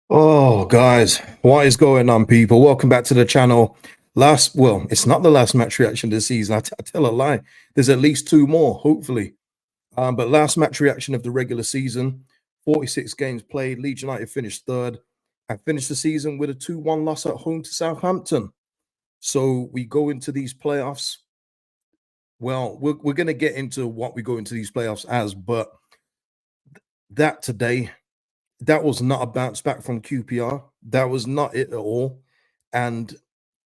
Oh, guys, what is going on, people? Welcome back to the channel. It's not the last match reaction this season. I tell a lie. There's at least two more, hopefully. But last match reaction of the regular season, 46 games played. Leeds United finished third and finished the season with a 2-1 loss at home to Southampton. So we go into these playoffs. Well, we're going to get into what we go into these playoffs as, but that today, that was not a bounce back from QPR. That was not it at all. And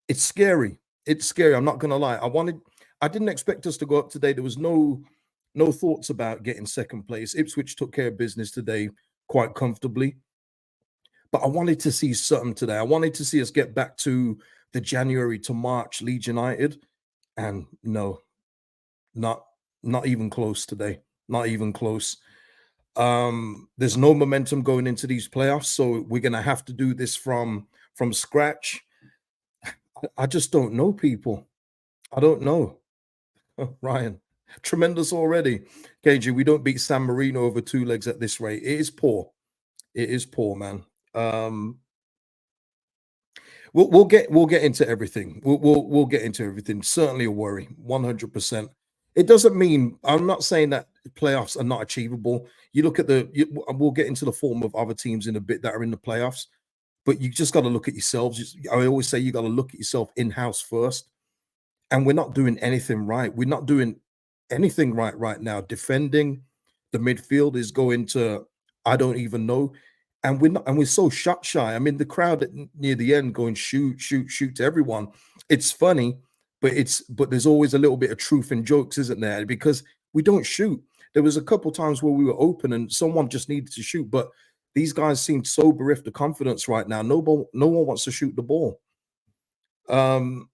it's scary. It's scary. I'm not gonna lie. I didn't expect us to go up today. There was no thoughts about getting second place. Ipswich took care of business today quite comfortably. But I wanted to see something today. I wanted to see us get back to the January to March Leeds United. And no, not not even close today. Not even close. There's no momentum going into these playoffs, so we're gonna have to do this from scratch. I just don't know, people. I don't know. Ryan, tremendous already. KG, we don't beat San Marino over two legs at this rate. It is poor. It is poor, man. Um, we'll get into everything. We'll get into everything. Certainly a worry, 100%. It doesn't mean I'm not saying that playoffs are not achievable. You look at we'll get into the form of other teams in a bit that are in the playoffs, but you just got to look at yourselves. I always say you got to look at yourself in house first, and we're not doing anything right. We're not doing anything right now. Defending, the midfield is going to I don't even know, and we're so shot shy. I mean, the crowd near the end going shoot, shoot, shoot to everyone. It's funny, but there's always a little bit of truth in jokes, isn't there? Because we don't shoot. There was a couple times where we were open and someone just needed to shoot, but these guys seem so bereft of confidence right now. No one wants to shoot the ball. Um,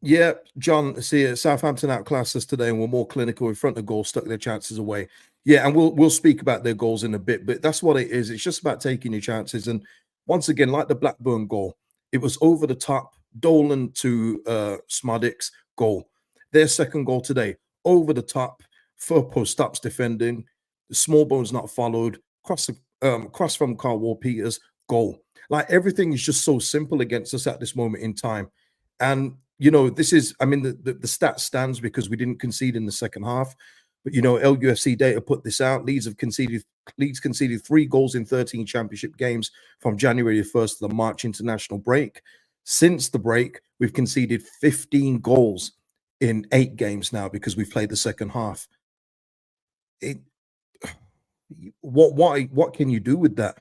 Yeah, John, see, Southampton outclassed us today and were more clinical in front of goal, stuck their chances away. Yeah, and we'll speak about their goals in a bit, but that's what it is. It's just about taking your chances. And once again, like the Blackburn goal, it was over the top, Dolan to Smadick's goal. Their second goal today, over the top, Furpo stops defending, the small bones not followed, cross from Carl Peters, goal. Like everything is just so simple against us at this moment in time. And this is, I mean, the stat stands because we didn't concede in the second half. But LUFC data put this out. Leeds conceded 3 goals in 13 championship games from January 1st to the March international break. Since the break, we've conceded 15 goals in 8 games now because we've played the second half. It, what can you do with that?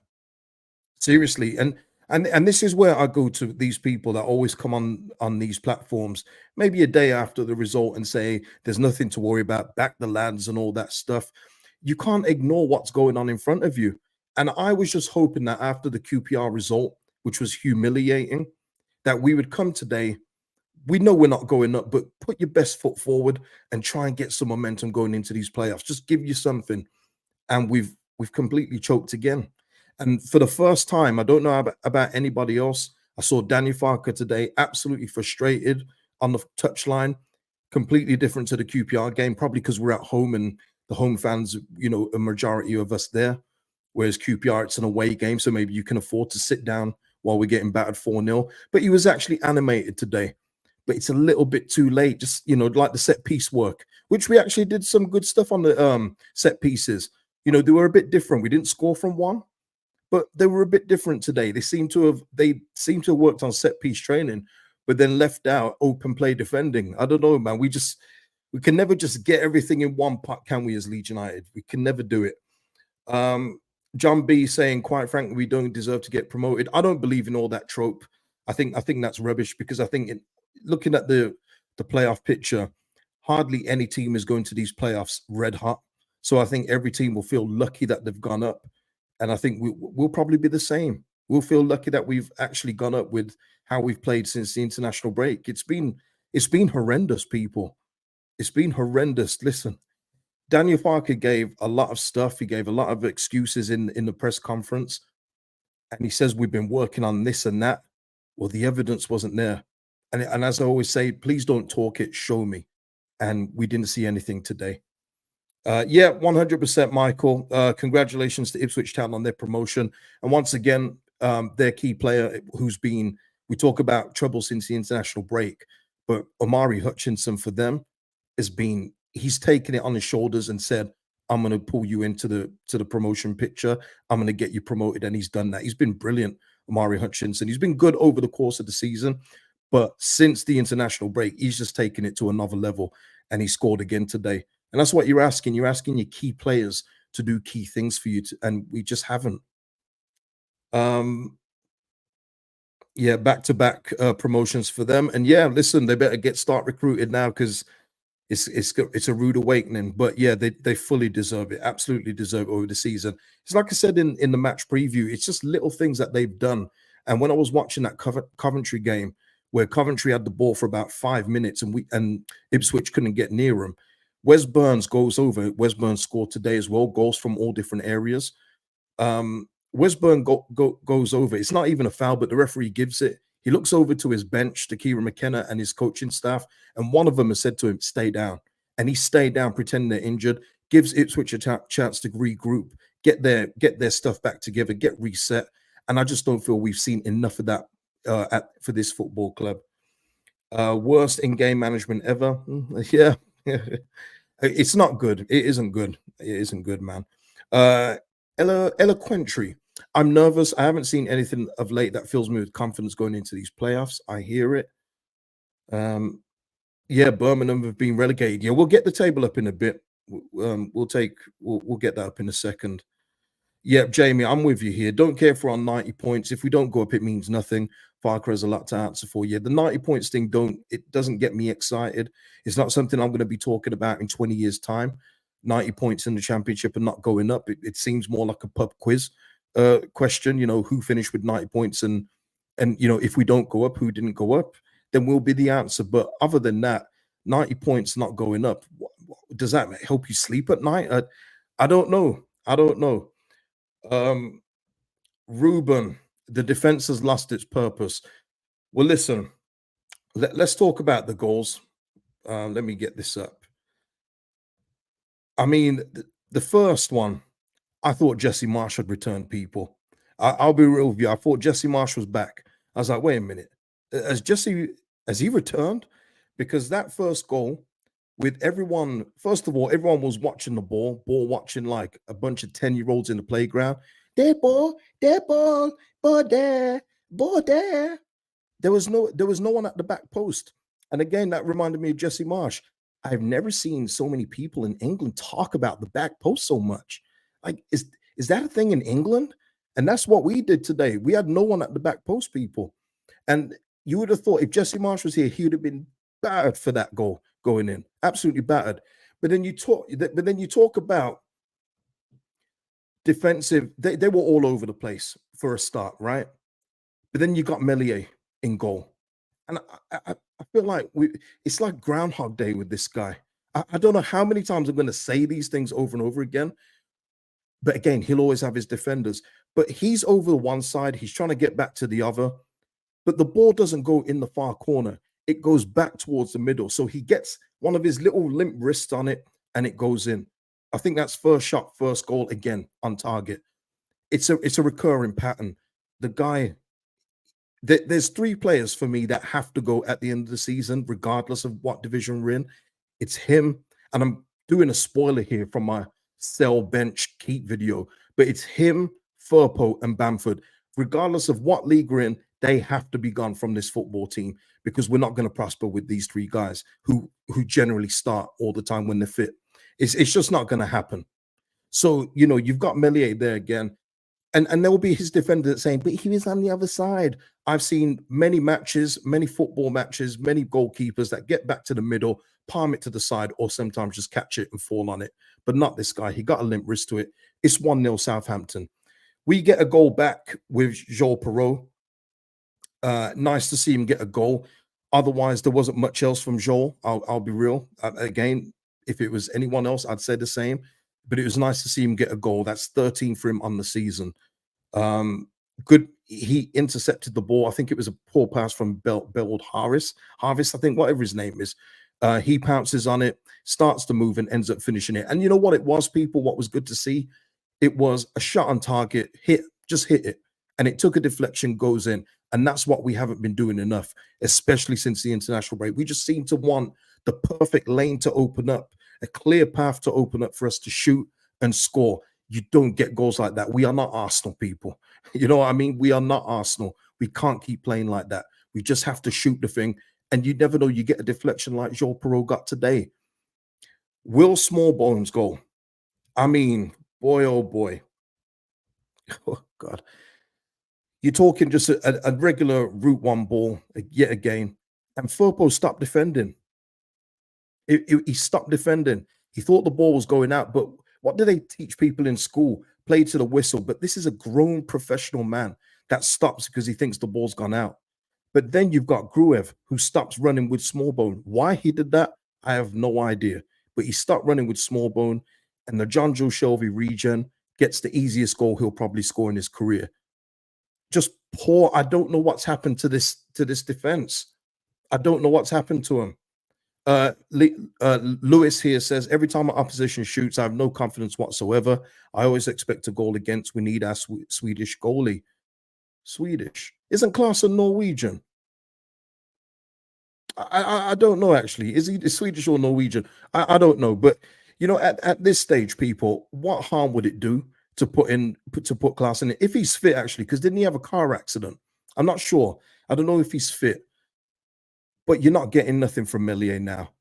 Seriously, and this is where I go to these people that always come on these platforms, maybe a day after the result and say there's nothing to worry about, back the lads and all that stuff. You can't ignore what's going on in front of you. And I was just hoping that after the QPR result, which was humiliating, that we would come today. We know we're not going up, but put your best foot forward and try and get some momentum going into these playoffs. Just give you something. And we've completely choked again. And for the first time, I don't know about anybody else. I saw Daniel Farker today, absolutely frustrated on the touchline, completely different to the QPR game, probably because we're at home and the home fans, a majority of us there. Whereas QPR, it's an away game, so maybe you can afford to sit down while we're getting battered 4-0. But he was actually animated today. But it's a little bit too late, just like the set piece work, which we actually did some good stuff on the set pieces. They were a bit different. We didn't score from one, but they were a bit different today. They seem to have worked on set piece training, but then left out open play defending. I don't know, man. We can never just get everything in one pot, can we? As Leeds United, we can never do it. John B saying, quite frankly, we don't deserve to get promoted. I don't believe in all that trope. I think that's rubbish because I think looking at the playoff picture, hardly any team is going to these playoffs red hot. So I think every team will feel lucky that they've gone up. And I think we'll probably be the same. We'll feel lucky that we've actually gone up with how we've played since the international break. It's been horrendous, people. It's been horrendous. Listen, Daniel Farker gave a lot of stuff. He gave a lot of excuses in the press conference. And he says we've been working on this and that. Well, the evidence wasn't there. And as I always say, please don't talk it, show me. And we didn't see anything today. Yeah, 100%, Michael. Congratulations to Ipswich Town on their promotion. And once again, their key player who's been, we talk about trouble since the international break, but Omari Hutchinson for them has been, he's taken it on his shoulders and said, I'm going to pull you into the promotion picture. I'm going to get you promoted. And he's done that. He's been brilliant, Omari Hutchinson. He's been good over the course of the season. But since the international break, he's just taken it to another level and he scored again today. And that's what you're asking. You're asking your key players to do key things for you, and we just haven't. Um, yeah, back to back promotions for them. And yeah, listen, they better start recruited now because it's a rude awakening. But yeah, they fully deserve it. Absolutely deserve it over the season. It's like I said in the match preview. It's just little things that they've done. And when I was watching that Coventry game, where Coventry had the ball for about 5 minutes and Ipswich couldn't get near them, Wes Burns goes over. Wes Burns scored today as well. Goals from all different areas. Wesburn goes over. It's not even a foul, but the referee gives it. He looks over to his bench, to Kieran McKenna and his coaching staff, and one of them has said to him, "Stay down." And he stayed down, pretending they're injured. Gives Ipswich a chance to regroup, get their stuff back together, get reset. And I just don't feel we've seen enough of that for this football club. Worst in-game management ever. Yeah. It's not good. It isn't good. It isn't good, man. Eloquentry. I'm nervous. I haven't seen anything of late that fills me with confidence going into these playoffs. I hear it. Yeah, Birmingham have been relegated. Yeah, we'll get the table up in a bit. We'll get that up in a second. Yep, Jamie, I'm with you here. Don't care if we're on 90 points. If we don't go up, it means nothing. Farker has a lot to answer for. Yeah, the 90 points thing it doesn't get me excited. It's not something I'm going to be talking about in 20 years' time. 90 points in the championship and not going up. It seems more like a pub quiz question, who finished with 90 points and if we don't go up, who didn't go up, then will be the answer. But other than that, 90 points not going up, does that help you sleep at night? I don't know. I don't know. Um, Ruben, the defense has lost its purpose. Well, listen, let's talk about the goals. Let me get this up. I mean, the first one, I thought Jesse Marsh had returned people. I'll be real with you. I thought Jesse Marsh was back. I was like, wait a minute. Has he returned? Because that first goal, with everyone, first of all, everyone was watching the ball watching like a bunch of 10-year-olds in the playground. There ball there, ball there. There was no one at the back post. And again, that reminded me of Jesse Marsh. I've never seen so many people in England talk about the back post so much. Like, is that a thing in England? And that's what we did today. We had no one at the back post, people. And you would have thought if Jesse Marsh was here, he would have been battered for that goal going in. Absolutely battered. But then you talk about defensive, they were all over the place for a start, right? But then you got Melier in goal. And I feel like it's like Groundhog Day with this guy. I don't know how many times I'm going to say these things over and over again. But again, he'll always have his defenders. But he's over the one side. He's trying to get back to the other. But the ball doesn't go in the far corner. It goes back towards the middle. So he gets one of his little limp wrists on it and it goes in. I think that's first shot, first goal again on target. It's a recurring pattern. The guy, there's three players for me that have to go at the end of the season, regardless of what division we're in. It's him, and I'm doing a spoiler here from my sell bench keep video, but it's him, Firpo, and Bamford. Regardless of what league we're in, they have to be gone from this football team because we're not going to prosper with these three guys who generally start all the time when they're fit. It's just not going to happen. So you've got Melier there again. And there will be his defender saying, but he was on the other side. I've seen many matches, many football matches, many goalkeepers that get back to the middle, palm it to the side, or sometimes just catch it and fall on it. But not this guy. He got a limp wrist to it. It's 1-0 Southampton. We get a goal back with Joel Perreault. Nice to see him get a goal. Otherwise, there wasn't much else from Joel. I'll be real. Again, if it was anyone else, I'd say the same. But it was nice to see him get a goal. That's 13 for him on the season. Good. He intercepted the ball. I think it was a poor pass from Beld Harris, I think, whatever his name is. He pounces on it, starts to move, and ends up finishing it. And you know what it was, people? What was good to see? It was a shot on target, hit, just hit it. And it took a deflection, goes in. And that's what we haven't been doing enough, especially since the international break. We just seem to want the perfect lane to open up, a clear path to open up for us to shoot and score. You don't get goals like that. We are not Arsenal, people. You know what I mean? We are not Arsenal. We can't keep playing like that. We just have to shoot the thing. And you never know, you get a deflection like Joel Perot got today. Will Smallbones goal? I mean, boy, oh boy. Oh, God. You're talking just a regular Route 1 ball, yet again. And Firpo stopped defending. He stopped defending. He thought the ball was going out. But what do they teach people in school? Play to the whistle. But this is a grown professional man that stops because he thinks the ball's gone out. But then you've got Gruev, who stops running with Smallbone. Why he did that, I have no idea. But he stopped running with Smallbone, and the John Joe Shelby regen gets the easiest goal he'll probably score in his career. Just poor. I don't know what's happened to this defense. I don't know what's happened to him. Lewis here says, every time our opposition shoots, I have no confidence whatsoever. I always expect a goal against. We need our Swedish goalie. Swedish. Isn't Klassen Norwegian? I don't know, actually. Is he Swedish or Norwegian? I don't know. But, you know, at this stage, people, what harm would it do to put Klassen in? If he's fit, actually, because didn't he have a car accident? I'm not sure. I don't know if he's fit. But you're not getting nothing from Meslier now.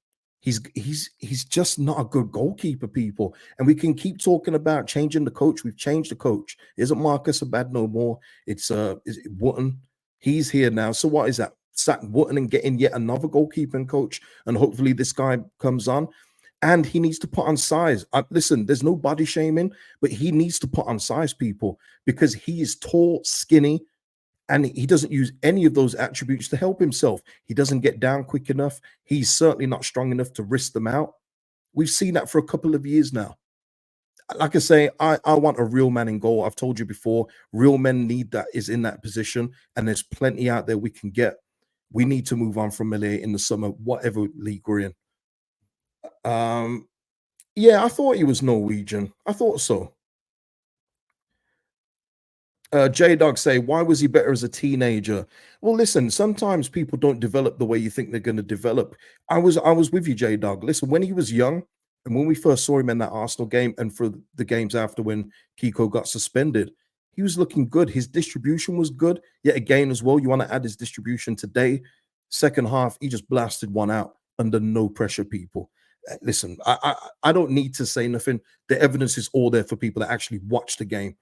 He's just not a good goalkeeper, people. And we can keep talking about changing the coach. We've changed the coach. Isn't Marcus Abad no more? Is it Wotton? He's here now. So what is that? Sack Wotton and getting yet another goalkeeping coach, and hopefully this guy comes on. And he needs to put on size. Listen, there's no body shaming, but he needs to put on size, people, because he is tall, skinny, and he doesn't use any of those attributes to help himself. He doesn't get down quick enough. He's certainly not strong enough to risk them out. We've seen that for a couple of years now. Like I say, I want a real man in goal. I've told you before, real men need that, is in that position, and there's plenty out there we can get. We need to move on from Meslier in the summer, whatever league we're in. Yeah, I thought he was Norwegian. I thought so. J Dog say, why was he better as a teenager? Well, listen, sometimes people don't develop the way you think they're going to develop. I was with you, J Dog. Listen, when he was young, and when we first saw him in that Arsenal game, and for the games after when Kiko got suspended, he was looking good. His distribution was good. Yet again, as well, you want to add his distribution today. Second half, he just blasted one out under no pressure, people. Listen, I don't need to say nothing. The evidence is all there for people that actually watch the game.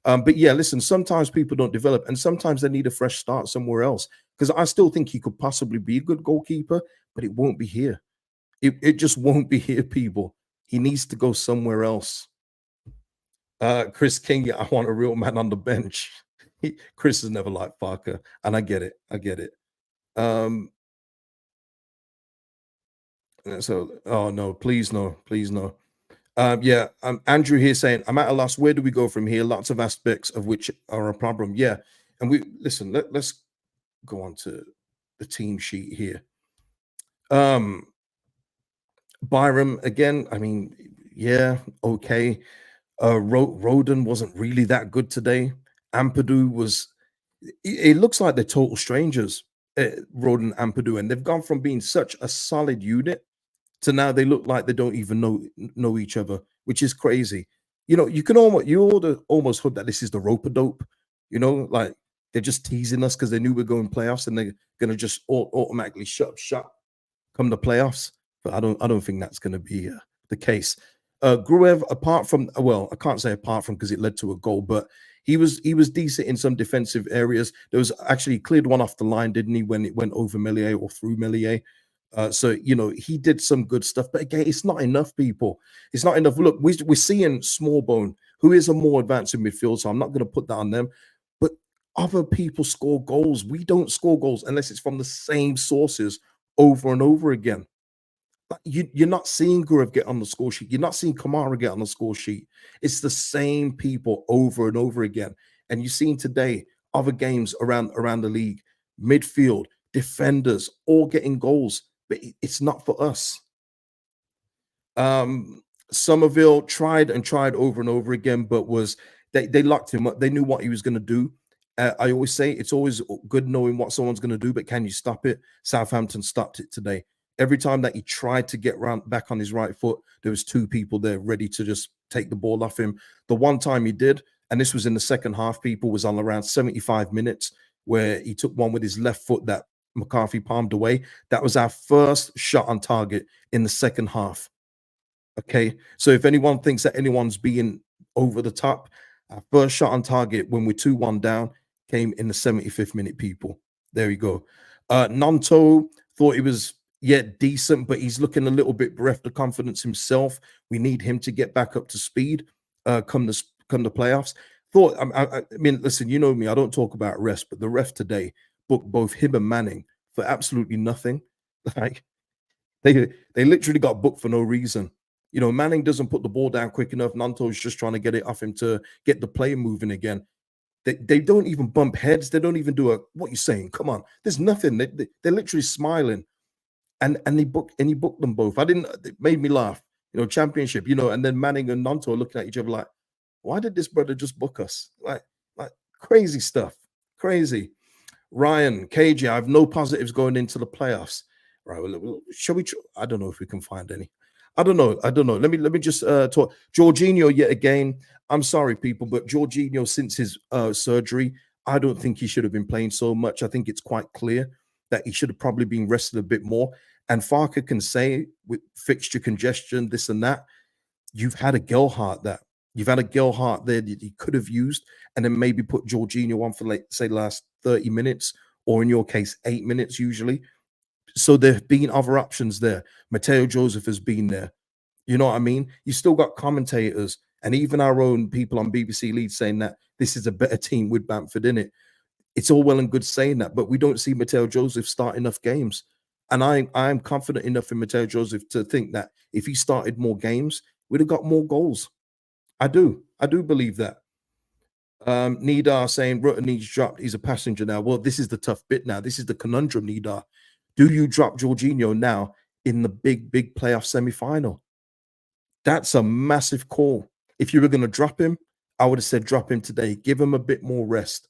But yeah, listen, sometimes people don't develop, and sometimes they need a fresh start somewhere else. Because I still think he could possibly be a good goalkeeper, but it won't be here. It just won't be here, people. He needs to go somewhere else. Chris King, I want a real man on the bench. Chris has never liked Parker, and I get it. I get it. So, oh no, please no, please no. Yeah, Andrew here saying, I'm at a loss. Where do we go from here? Lots of aspects of which are a problem. Yeah, and we listen. Let's go on to the team sheet here. Byram again. I mean, yeah, okay. Roden wasn't really that good today. Ampadu was. It looks like they're total strangers. Roden and Ampadu, and they've gone from being such a solid unit to now they look like they don't even know each other, which is crazy. You know, you can almost hope that this is the rope a dope. You know, like they're just teasing us because they knew we're going playoffs and they're going to just automatically shut up shop come the playoffs. But I don't think that's going to be the case. Gruev, apart from, well, I can't say apart from because it led to a goal, but he was decent in some defensive areas. There was actually cleared one off the line, didn't he, when it went over Meslier or through Meslier? So, you know, he did some good stuff, but again, it's not enough, people. It's not enough. Look, we're seeing Smallbone, who is a more advanced in midfield, so I'm not going to put that on them. But other people score goals. We don't score goals unless it's from the same sources over and over again. You're not seeing Gruev get on the score sheet. You're not seeing Kamara get on the score sheet. It's the same people over and over again. And you've seen today other games around the league, midfield, defenders, all getting goals. but it's not for us. Somerville tried and tried over and over again, but they locked him up. They knew what he was going to do. I always say it's always good knowing what someone's going to do, but can you stop it? Southampton stopped it today. Every time that he tried to get round back on his right foot, there was two people there ready to just take the ball off him. The one time he did, and this was in the second half, people was on around 75 minutes, where he took one with his left foot that McCarthy palmed away. That was our first shot on target in the second half. Okay, so if anyone thinks that anyone's being over the top, our first shot on target when we're 2-1 down came in the 75th minute, people. There you go. Nanto thought he was, yeah, decent, but he's looking a little bit bereft of confidence himself. We need him to get back up to speed come the playoffs. I mean, listen, you know me, I don't talk about rest, but the ref today booked both him and Manning for absolutely nothing. Like, they literally got booked for no reason. You know, Manning doesn't put the ball down quick enough. Nanto's just trying to get it off him to get the play moving again. They don't even bump heads. They don't even do a, what you saying? Come on. There's nothing. They're literally smiling. And he booked them both. It made me laugh. You know, championship, you know, and then Manning and Nanto are looking at each other like, why did this brother just book us? Like crazy stuff. Crazy. Ryan, KJ, I have no positives going into the playoffs. Right. Well, shall we? I don't know if we can find any. I don't know. Let me just talk. Jorginho yet again. I'm sorry, people, but Jorginho, since his surgery, I don't think he should have been playing so much. I think it's quite clear that he should have probably been rested a bit more. And Farker can say with fixture congestion, this and that, you've had a Gelhardt there that he could have used, and then maybe put Jorginho on for, like, say, the last 30 minutes, or in your case, 8 minutes usually. So there have been other options there. Mateo Joseph has been there. You know what I mean? You still got commentators and even our own people on BBC Leeds saying that this is a better team with Bamford in it. It's all well and good saying that, but we don't see Mateo Joseph start enough games. And I'm confident enough in Mateo Joseph to think that if he started more games, we'd have got more goals. I do believe that. Nidar saying Rutten needs dropped. He's a passenger now. Well, this is the tough bit now. This is the conundrum, Nidar. Do you drop Jorginho now in the big playoff semi-final? That's a massive call. If you were going to drop him, I would have said drop him today. Give him a bit more rest.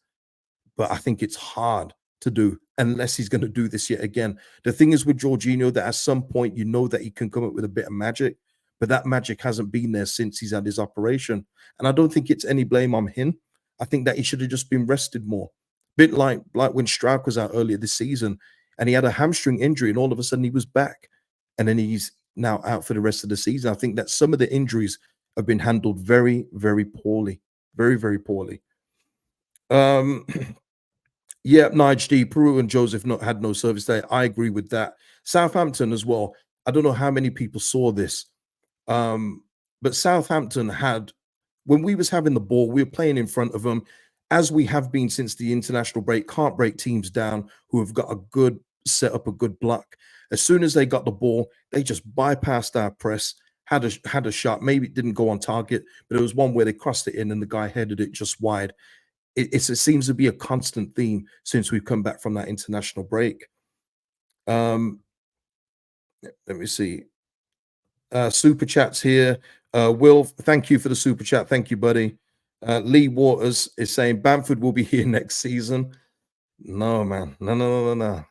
But I think it's hard to do unless he's going to do this yet again. The thing is with Jorginho that at some point you know that he can come up with a bit of magic, but that magic hasn't been there since he's had his operation. And I don't think it's any blame on him. I think that he should have just been rested more. Bit like when Struijk was out earlier this season and he had a hamstring injury and all of a sudden he was back. And then he's now out for the rest of the season. I think that some of the injuries have been handled very, very poorly. Very, very poorly. Yeah, Nige D, Peru and Joseph had no service there. I agree with that. Southampton as well. I don't know how many people saw this. But Southampton had, when we was having the ball, we were playing in front of them, as we have been since the international break. Can't break teams down who have got a good setup, a good block. As soon as they got the ball, they just bypassed our press, had a shot. Maybe it didn't go on target, but it was one where they crossed it in and the guy headed it just wide. It seems to be a constant theme since we've come back from that international break. Let me see. Super chats here. Will, thank you for the super chat. Thank you, buddy. Lee Waters is saying Bamford will be here next season. No, man. No.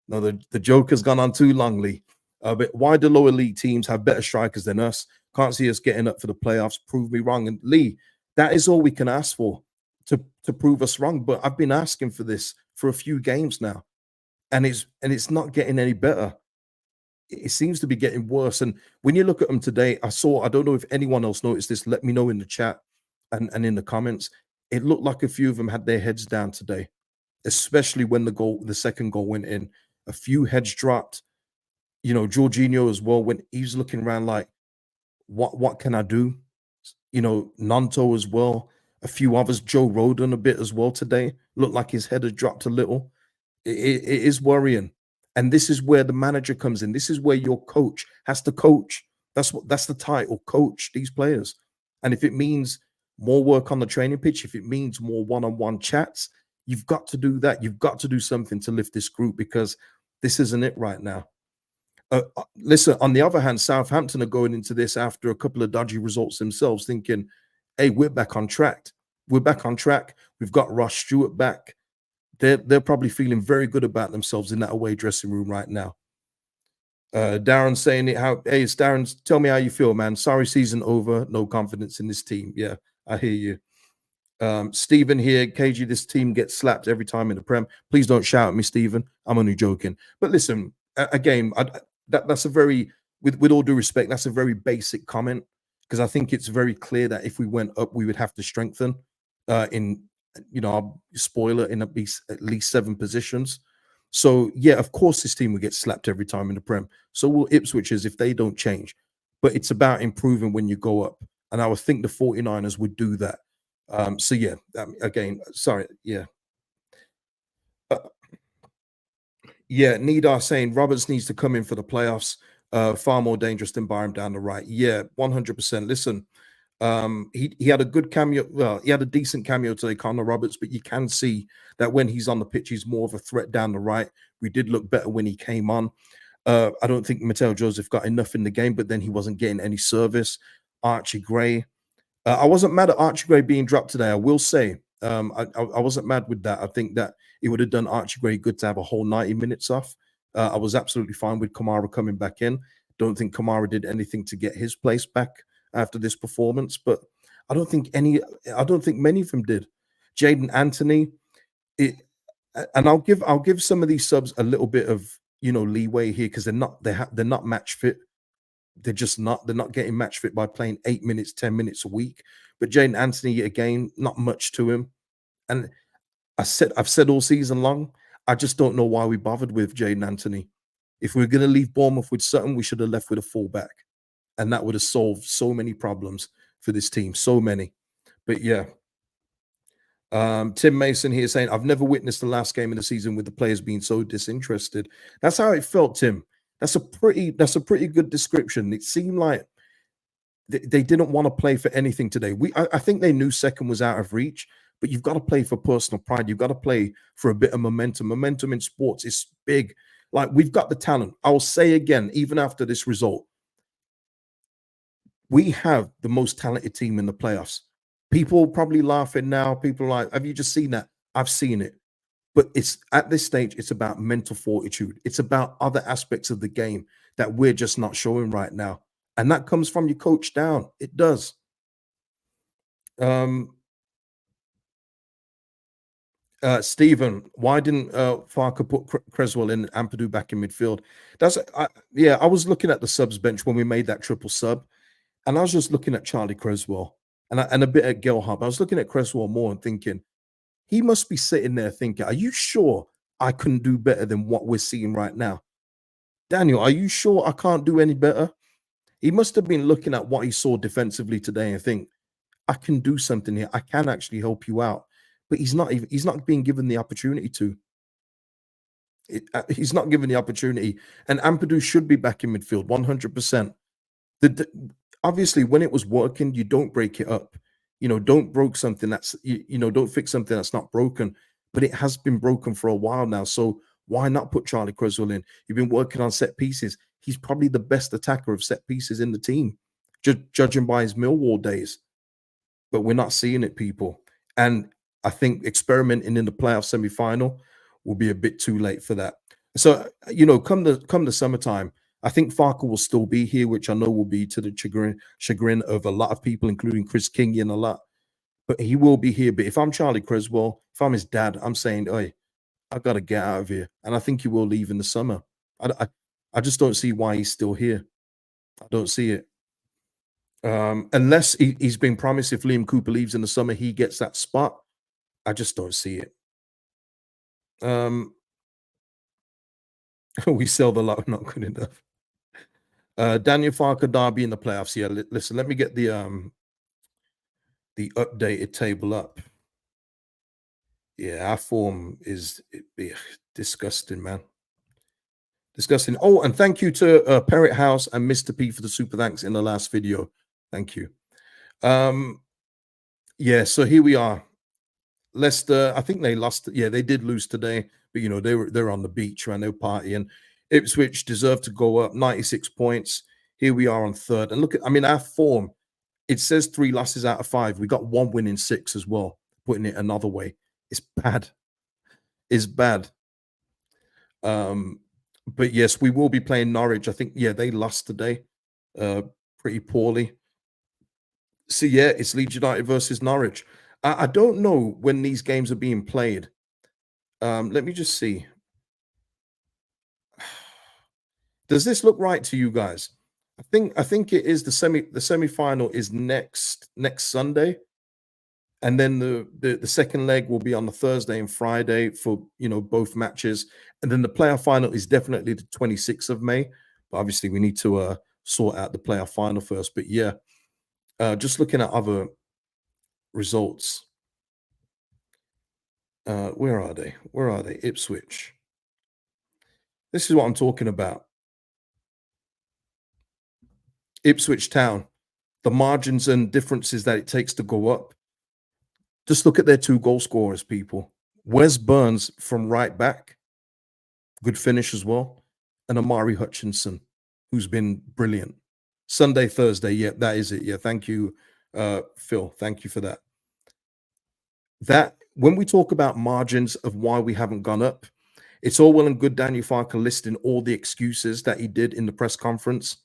No, the joke has gone on too long, Lee. But why do lower league teams have better strikers than us? Can't see us getting up for the playoffs. Prove me wrong. And Lee, that is all we can ask for, to prove us wrong. But I've been asking for this for a few games now, and it's not getting any better. It seems to be getting worse. And when you look at them today, I don't know if anyone else noticed this. Let me know in the chat and in the comments. It looked like a few of them had their heads down today, especially when the second goal went in. A few heads dropped. You know, Jorginho as well, when he's looking around like, what can I do? You know, Nanto as well. A few others, Joe Rodon a bit as well today. Looked like his head had dropped a little. It is worrying. And this is where the manager comes in. This is where your coach has to coach. That's the title, coach these players. And if it means more work on the training pitch, if it means more one-on-one chats, you've got to do that. You've got to do something to lift this group because this isn't it right now. Listen, on the other hand, Southampton are going into this after a couple of dodgy results themselves, thinking, "Hey, we're back on track. We're back on track. We've got Ross Stewart back." They're probably feeling very good about themselves in that away dressing room right now. Darren saying it how hey, it's Darren. Tell me how you feel, man. Sorry, season over. No confidence in this team. Yeah, I hear you. Stephen here, KG, this team gets slapped every time in the Prem. Please don't shout at me, Stephen. I'm only joking. But listen, again, that's a very, with all due respect, that's a very basic comment because I think it's very clear that if we went up, we would have to strengthen in, I'll spoiler in at least 7 positions. So yeah, of course, this team will get slapped every time in the Prem. So will Ipswich's if they don't change. But it's about improving when you go up, and I would think the 49ers would do that. So yeah, again, sorry, yeah. Uh, yeah, Nidar saying Roberts needs to come in for the playoffs. Far more dangerous than Byram down the right. Yeah, 100%. Listen, he had a good cameo. Well, he had a decent cameo today, Connor Roberts, but you can see that when he's on the pitch, he's more of a threat down the right. We did look better when he came on. I don't think Mateo Joseph got enough in the game, but then he wasn't getting any service. Archie Gray, I wasn't mad at Archie Gray being dropped today. I will say, I wasn't mad with that. I think that it would have done Archie Gray good to have a whole 90 minutes off. I was absolutely fine with Kamara coming back in. Don't think Kamara did anything to get his place back after this performance, but I don't think many of them did. Jaden Anthony, it, and I'll give some of these subs a little bit of leeway here because they're not match fit. They're just not. They're not getting match fit by playing 8 minutes, 10 minutes a week. But Jaden Anthony again, not much to him. And I've said all season long, I just don't know why we bothered with Jaden Anthony. If we are going to leave Bournemouth with Sutton, we should have left with a fullback, and that would have solved so many problems for this team. So many. But yeah, Tim Mason here saying, I've never witnessed the last game of the season with the players being so disinterested. That's how it felt, Tim. That's a pretty good description. It seemed like they didn't want to play for anything today. I think they knew second was out of reach, but you've got to play for personal pride. You've got to play for a bit of momentum. Momentum in sports is big. Like, we've got the talent. I'll say again, even after this result, we have the most talented team in the playoffs. People probably laughing now. People are like, have you just seen that? I've seen it. But it's at this stage, it's about mental fortitude. It's about other aspects of the game that we're just not showing right now. And that comes from your coach down. It does. Stephen, why didn't Farker put Creswell in and Ampadu back in midfield? I was looking at the subs bench when we made that triple sub, and I was just looking at Charlie Creswell and a bit at Gelhub. I was looking at Creswell more and thinking, he must be sitting there thinking, are you sure I couldn't do better than what we're seeing right now? Daniel, are you sure I can't do any better? He must have been looking at what he saw defensively today and think, I can do something here. I can actually help you out. But he's not being given the opportunity to. He's not given the opportunity. And Ampadu should be back in midfield 100%. Obviously, when it was working, you don't break it up. Don't broke something that's don't fix something that's not broken. But it has been broken for a while now. So why not put Charlie Creswell in? You've been working on set pieces. He's probably the best attacker of set pieces in the team, judging by his Millwall days. But we're not seeing it, people. And I think experimenting in the playoff semi-final will be a bit too late for that. So, come the summertime, I think Farker will still be here, which I know will be to the chagrin of a lot of people, including Chris Kingy and a lot. But he will be here. But if I'm Charlie Creswell, if I'm his dad, I'm saying, hey, I got to get out of here. And I think he will leave in the summer. I just don't see why he's still here. I don't see it. Unless he's been promised if Liam Cooper leaves in the summer, he gets that spot. I just don't see it. We sell the lot, not good enough. Daniel Farker Derby in the playoffs. Yeah, listen, let me get the updated table up. Yeah, our form is disgusting, man. Disgusting. Oh, and thank you to Parrot House and Mr. P for the super thanks in the last video. Thank you. Yeah, so here we are. Leicester, I think they lost. Yeah, they did lose today, but they're on the beach, right? They were partying. Ipswich deserve to go up 96 points. Here we are on third. And look at, I mean, our form, it says 3 losses out of 5. We got 1 win in 6 as well, putting it another way. It's bad. It's bad. But yes, we will be playing Norwich. I think, yeah, they lost today uh, pretty poorly. So yeah, it's Leeds United versus Norwich. I don't know when these games are being played. Let me just see. Does this look right to you guys? I think it is the semi-final is next Sunday, and then the second leg will be on the Thursday and Friday for both matches, and then the playoff final is definitely the 26th of May. But obviously we need to sort out the playoff final first. But yeah, just looking at other results. Where are they? Where are they? Ipswich. This is what I'm talking about. Ipswich Town, the margins and differences that it takes to go up. Just look at their 2 goal scorers, people. Wes Burns from right back, good finish as well, and Amari Hutchinson, who's been brilliant. Sunday, Thursday, yeah, that is it. Yeah, thank you, Phil. Thank you for that. That when we talk about margins of why we haven't gone up, it's all well and good Daniel Farker listing all the excuses that he did in the press conference.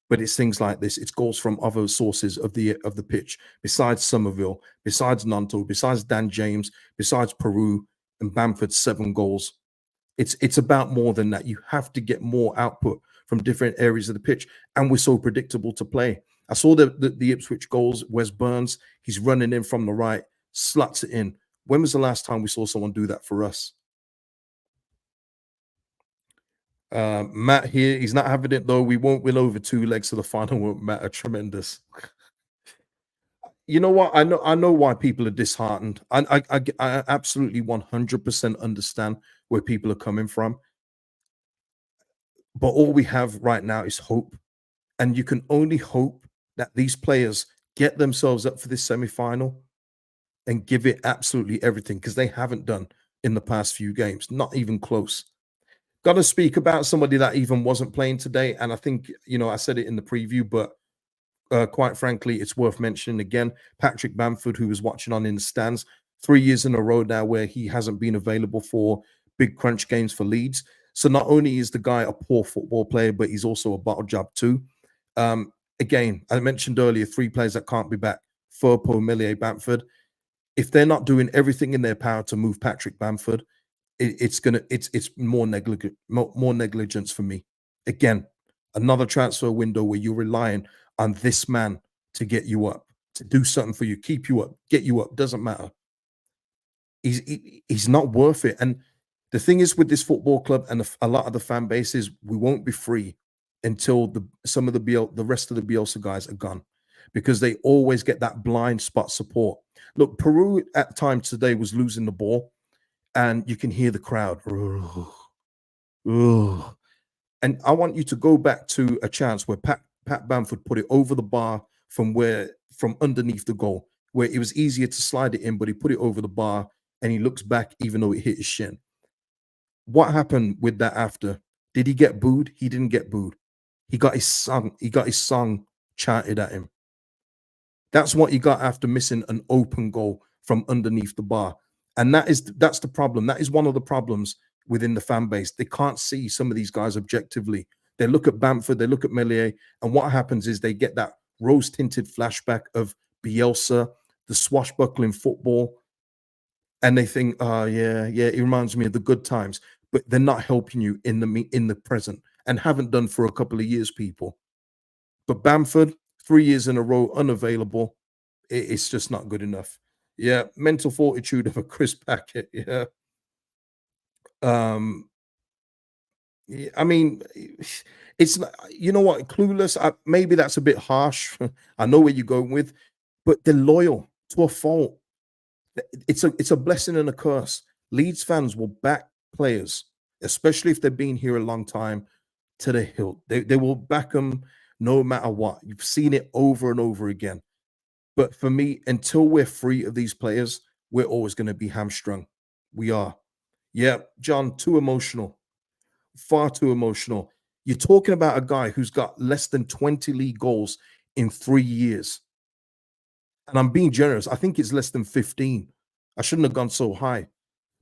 But it's things like this. It's goals from other sources of the pitch, besides Somerville, besides Nanto, besides Dan James, besides Peru and Bamford's 7 goals. It's about more than that. You have to get more output from different areas of the pitch, and we're so predictable to play. I saw the Ipswich goals. Wes Burns, he's running in from the right, sluts it in. When was the last time we saw someone do that for us? Matt here, he's not having it though. We won't win over 2 legs, so the final won't matter. Tremendous. You know what? I know why people are disheartened. I absolutely 100% understand where people are coming from. But all we have right now is hope. And you can only hope that these players get themselves up for this semi-final and give it absolutely everything, because they haven't done in the past few games, not even close. Got to speak about somebody that even wasn't playing today. And I think, I said it in the preview, but quite frankly, it's worth mentioning again. Patrick Bamford, who was watching on in the stands, 3 years in a row now where he hasn't been available for big crunch games for Leeds. So not only is the guy a poor football player, but he's also a bottle job too. Again, I mentioned earlier 3 players that can't be back: Firpo, Millier, Bamford. If they're not doing everything in their power to move Patrick Bamford, it's more negligence for me. Again, another transfer window where you're relying on this man to get you up, to do something for you, keep you up, get you up. Doesn't matter. He's not worth it. And the thing is with this football club and a lot of the fan bases, we won't be free until the rest of the Bielsa guys are gone, because they always get that blind spot support. Look, Peru at times today was losing the ball, and you can hear the crowd. Ugh. And I want you to go back to a chance where Pat Bamford put it over the bar from underneath the goal, where it was easier to slide it in, but he put it over the bar and he looks back even though it hit his shin. What happened with that after? Did he get booed? He didn't get booed. He got his song chanted at him. That's what he got after missing an open goal from underneath the bar. And that's the problem. That is one of the problems within the fan base. They can't see some of these guys objectively. They look at Bamford, they look at Meslier, and what happens is they get that rose-tinted flashback of Bielsa, the swashbuckling football, and they think, oh yeah, it reminds me of the good times. But they're not helping you in the present, and haven't done for a couple of years, people. But Bamford, 3 years in a row, unavailable. It's just not good enough. Yeah, mental fortitude of a Chris Packett. Yeah. Um, yeah, I mean, it's you know what, clueless. Maybe that's a bit harsh. I know where you're going with, but they're loyal to a fault. It's a blessing and a curse. Leeds fans will back players, especially if they've been here a long time, to the hilt. They will back them no matter what. You've seen it over and over again. But for me, until we're free of these players, we're always going to be hamstrung. We are. Yeah, John, too emotional. far too emotional. You're talking about a guy who's got less than 20 league goals in 3 years. And I'm being generous. I think it's less than 15. I shouldn't have gone so high.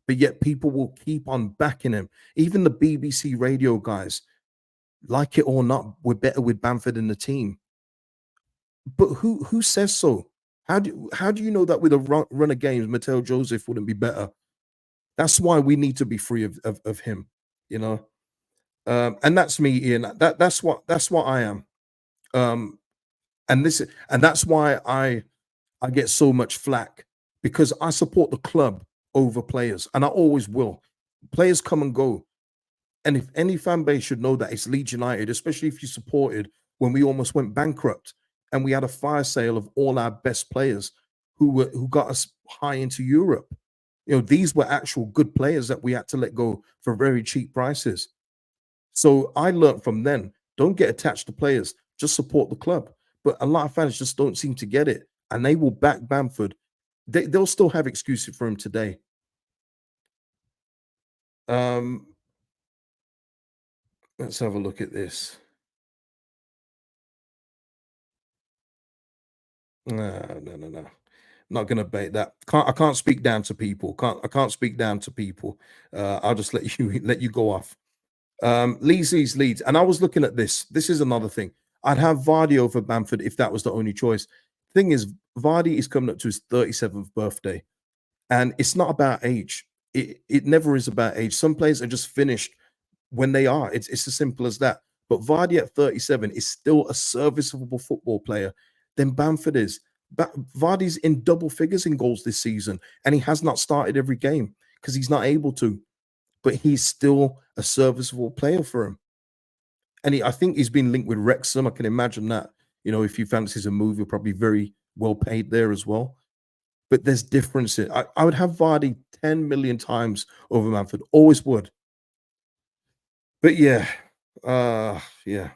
But yet people will keep on backing him. Even the BBC radio guys, like it or not, we're better with Bamford in the team. But who says so? How do you know that with a run of games, Mateo Joseph wouldn't be better? That's why we need to be free of him, you know. And that's me, Ian. That's what I am. Um, and that's why I get so much flack because I support the club over players, and I always will. Players come and go, and if any fan base should know that it's Leeds United, especially if you supported when we almost went bankrupt and we had a fire sale of all our best players who got us high into Europe. You know, these were actual good players that we had to let go for very cheap prices. So I learned from then, don't get attached to players, just support the club. But a lot of fans just don't seem to get it, and they will back Bamford. They'll still have excuses for him today. Um, let's have a look at this. No, no, no. Not gonna bait that. I can't speak down to people. I can't speak down to people. I'll just let you let you go off. Leeds. And I was looking at this. This is another thing. I'd have Vardy over Bamford if that was the only choice. Thing is, Vardy is coming up to his 37th birthday, and it's not about age. It never is about age. Some players are just finished when they are. It's as simple as that. But Vardy at 37 is still a serviceable football player than Bamford is. Vardy's in double figures in goals this season, and he has not started every game because he's not able to. But he's still a serviceable player for him. And I think he's been linked with Wrexham. I can imagine that. You know, if you fancy a move, you're probably very well paid there as well. But there's differences. I would have Vardy 10 million times over Manford. Always would. But yeah, yeah,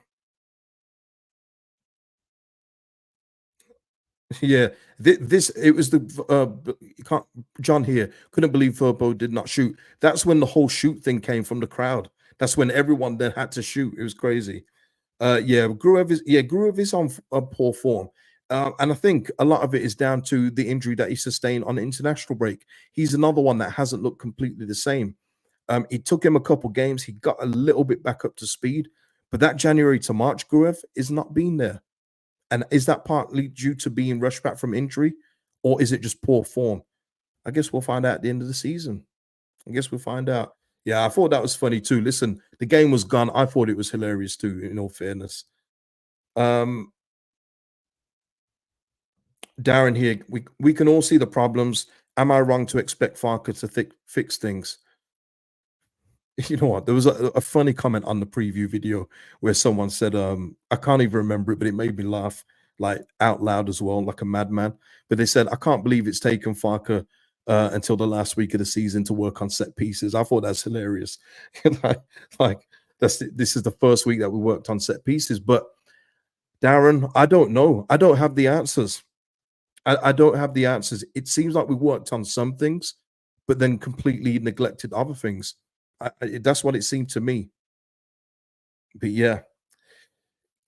yeah. This it was the you can't, John here couldn't believe Verbo did not shoot. That's when the whole shoot thing came from the crowd. That's when everyone then had to shoot. It was crazy. Gruev is on poor form. And I think a lot of it is down to the injury that he sustained on the international break. He's another one that hasn't looked completely the same. It took him a couple games. He got a little bit back up to speed, but that January to March Gruev is not been there. And is that partly due to being rushed back from injury, or is it just poor form? I guess we'll find out at the end of the season. I guess we'll find out. Yeah, I thought that was funny too. Listen, the game was gone. I thought it was hilarious too, in all fairness. Um, Darren here, we can all see the problems. Am I wrong to expect Farker to fix things? You know what? There was a funny comment on the preview video where someone said, I can't even remember it, but it made me laugh like out loud as well, like a madman. But they said, I can't believe it's taken Farker until the last week of the season to work on set pieces. I thought that's hilarious. like, like this is the first week that we worked on set pieces. But Darren, I don't know. I don't have the answers. I don't have the answers. It seems like we worked on some things, but then completely neglected other things. That's what it seemed to me. But yeah,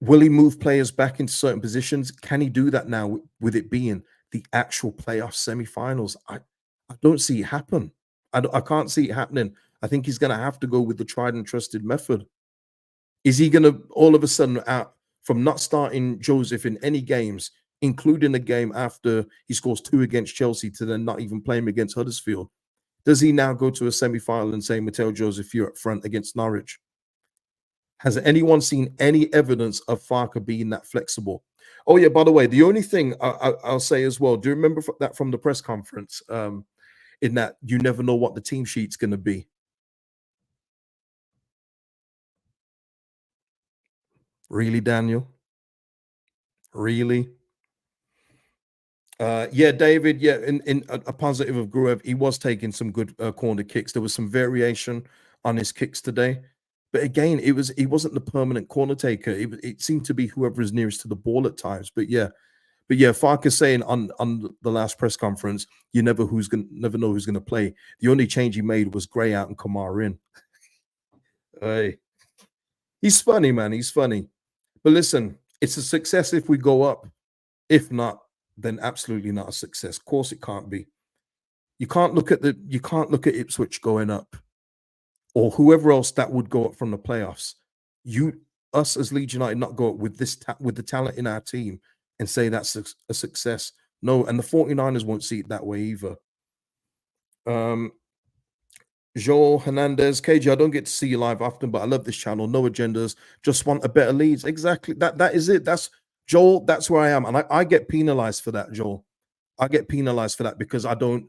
will he move players back into certain positions? Can he do that now with it being the actual playoff semi-finals? I don't see it happen. I can't see it happening. I think he's going to have to go with the tried and trusted method. Is he going to all of a sudden out from not starting Joseph in any games, including the game after he scores two against Chelsea, to then not even play him against Huddersfield? Does he now go to a semi-final and say, Mateo Joseph, you're up front against Norwich? Has anyone seen any evidence of Farker being that flexible? Oh yeah, by the way, the only thing I'll say as well, do you remember that from the press conference? In that you never know what the team sheet's going to be. Really, Daniel? Really? Yeah, David. Yeah, in a positive of Gruev, he was taking some good corner kicks. There was some variation on his kicks today, but again, he wasn't the permanent corner taker. It seemed to be whoever is nearest to the ball at times. But yeah, Farkas saying on the last press conference, you never know who's gonna play. The only change he made was Gray out and Kamara in. Hey, he's funny, man. He's funny. But listen, it's a success if we go up. If not, then absolutely not a success. Of course, it can't be. You can't look at Ipswich going up or whoever else that would go up from the playoffs. You us as Leeds United not go up with with the talent in our team and say that's a success. No, and the 49ers won't see it that way either. Um, Joel Hernandez, KJ, I don't get to see you live often, but I love this channel. No agendas, just want a better leads. Exactly. That is it. That's Joel. That's where I am. And I get penalized for that, Joel. I get penalized for that because I don't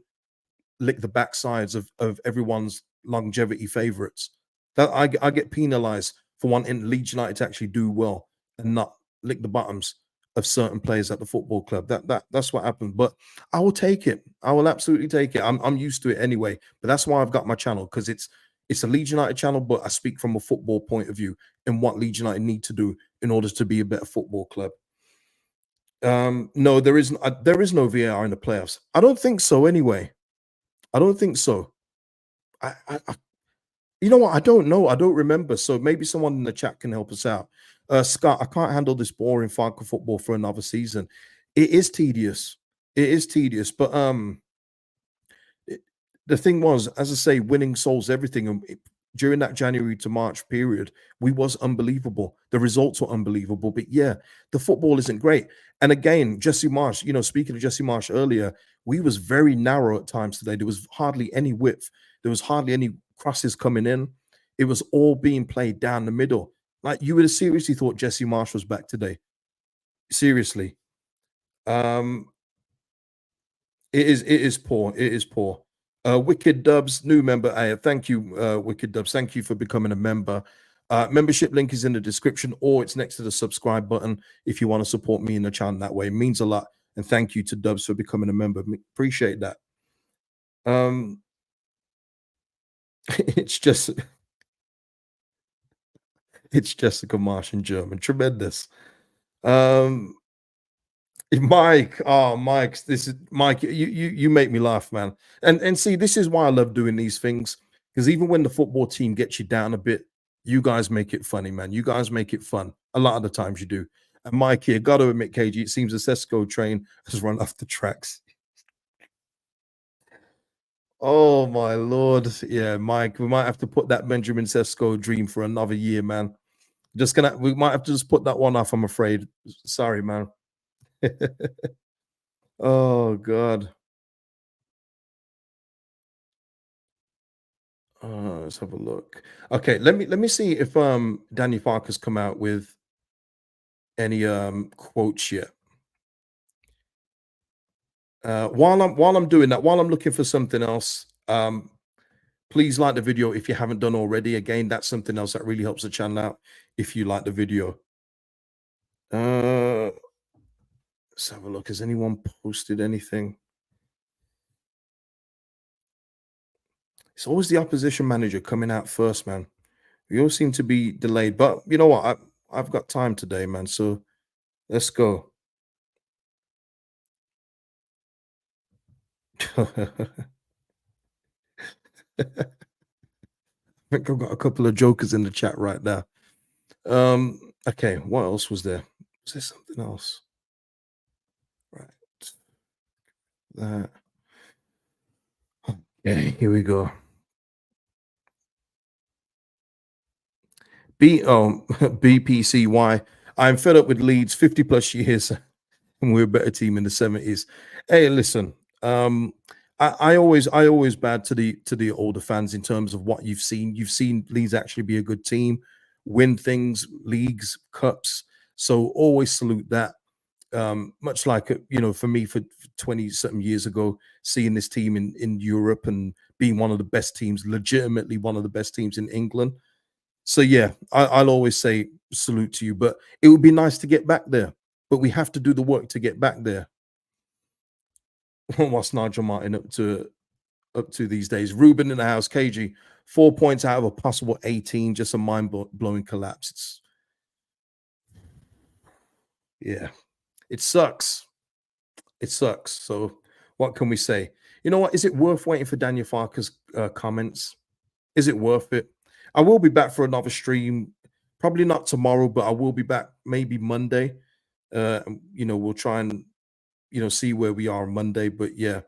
lick the backsides of everyone's longevity favorites. That I get penalized for wanting Leeds United to actually do well and not lick the bottoms of certain players at the football club. That's what happened. But I will take it. I will absolutely take it. I'm used to it anyway. But that's why I've got my channel because it's a Leeds United channel, but I speak from a football point of view and what Leeds United need to do in order to be a better football club. No, there is no VAR in the playoffs. I don't think so anyway. I don't think so. I you know what? I don't know. I don't remember. So maybe someone in the chat can help us out. Scott, I can't handle this boring Falcon football for another season. It is tedious. It is tedious. But it- the thing was, as I say, winning solves everything. And during that January to March period, we was unbelievable. The results were unbelievable. But yeah, the football isn't great. And again, Jesse Marsh, speaking of Jesse Marsh earlier, we was very narrow at times today. There was hardly any width. There was hardly any crosses coming in. It was all being played down the middle. Like you would have seriously thought Jesse Marsh was back today. Seriously. Um, it is poor. It is poor. Wicked Dubs, new member. Thank you, Wicked Dubs. Thank you for becoming a member. Membership link is in the description or it's next to the subscribe button if you want to support me in the channel that way. It means a lot. And thank you to Dubs for becoming a member. Appreciate that. Um, it's just it's Jessica Marsh in German. Tremendous. Um, Mike, oh Mike, this is Mike. You make me laugh, man. And see, this is why I love doing these things because even when the football team gets you down a bit, you guys make it funny, man. You guys make it fun. A lot of the times you do. And Mike here, got to admit, KG, it seems the Sesco train has run off the tracks. Oh my lord, yeah, Mike. We might have to put that Benjamin Sesko dream for another year, man. We might have to just put that one off. I'm afraid. Sorry, man. Oh God. Let's have a look. Okay, let me see if Daniel Farker's come out with any quotes yet. While I'm doing that, while I'm looking for something else, please like the video if you haven't done already. Again, that's something else that really helps the channel out if you like the video. Let's have a look. Has anyone posted anything? It's always the opposition manager coming out first, man. We all seem to be delayed, but you know what? I've got time today, man. So let's go. I think I've got a couple of jokers in the chat right now. Okay, what else was there? Was there something else? Right. That. Okay, here we go. BPCY. I'm fed up with Leeds 50 plus years and we're a better team in the 70s. Hey, listen, I always bad to the older fans in terms of what you've seen. You've seen Leeds actually be a good team, win things, leagues, cups. So always salute that. Much like for me for 20 something years ago, seeing this team in Europe and being one of the best teams, legitimately one of the best teams in England. So yeah, I'll always say salute to you, but it would be nice to get back there. But we have to do the work to get back there. What's Nigel Martin up to these days? Ruben in the house, KG, 4 points out of a possible 18, just a mind-blowing collapse. Yeah, it sucks. It sucks. So what can we say? You know what? Is it worth waiting for Daniel Farker's comments? Is it worth it? I will be back for another stream. Probably not tomorrow, but I will be back maybe Monday. We'll try and see where we are on Monday. But yeah,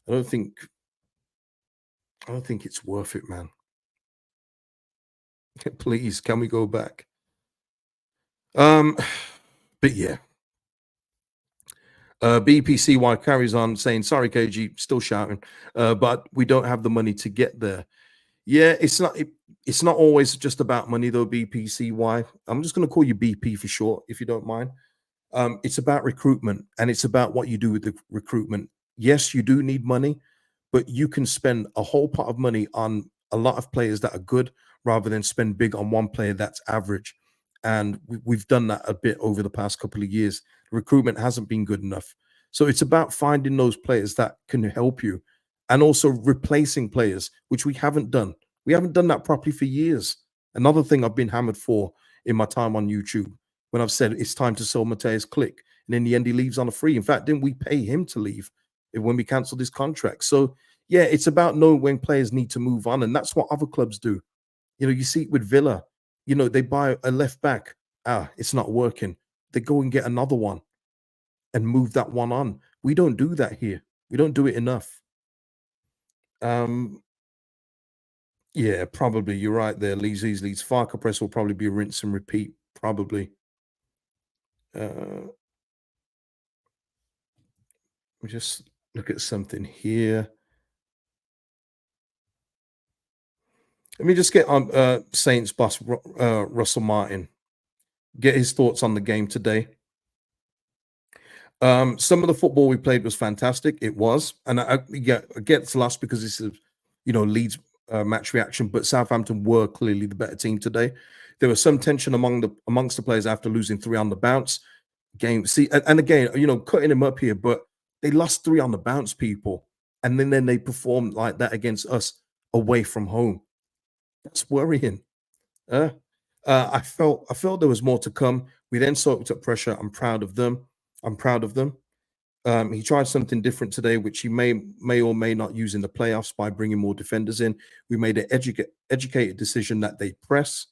I don't think I don't think it's worth it, man. Please, can we go back? Um, but yeah, BPCY carries on saying, "Sorry, KG, still shouting, but we don't have the money to get there." Yeah, it's not always just about money though. BPCY, I'm just going to call you BP for short, if you don't mind. It's about recruitment and it's about what you do with the recruitment. Yes, you do need money, but you can spend a whole pot of money on a lot of players that are good rather than spend big on one player that's average. And we've done that a bit over the past couple of years. Recruitment hasn't been good enough. So it's about finding those players that can help you and also replacing players, which we haven't done. We haven't done that properly for years. Another thing I've been hammered for in my time on YouTube when I've said it's time to sell Mateus Click. And in the end, he leaves on a free. In fact, didn't we pay him to leave when we cancelled his contract? So, yeah, it's about knowing when players need to move on. And that's what other clubs do. You see it with Villa. They buy a left back. It's not working. They go and get another one and move that one on. We don't do that here. We don't do it enough. Um, yeah, probably. You're right there. Leeds. Farker press will probably be rinse and repeat. Probably. Uh, we just look at something here. Let me just get on Saints boss Russell Martin. Get his thoughts on the game today. Some of the football we played was fantastic. It was, and I get it's lost because this is, Leeds match reaction. But Southampton were clearly the better team today. There was some tension amongst the players after losing 3 on the bounce. Game, see, and again, cutting him up here, but they lost 3 on the bounce, people, and then they performed like that against us away from home. That's worrying. Uh, I felt there was more to come. We then soaked up pressure. I'm proud of them. I'm proud of them. He tried something different today, which he may or may not use in the playoffs by bringing more defenders in. We made an educated decision that they press.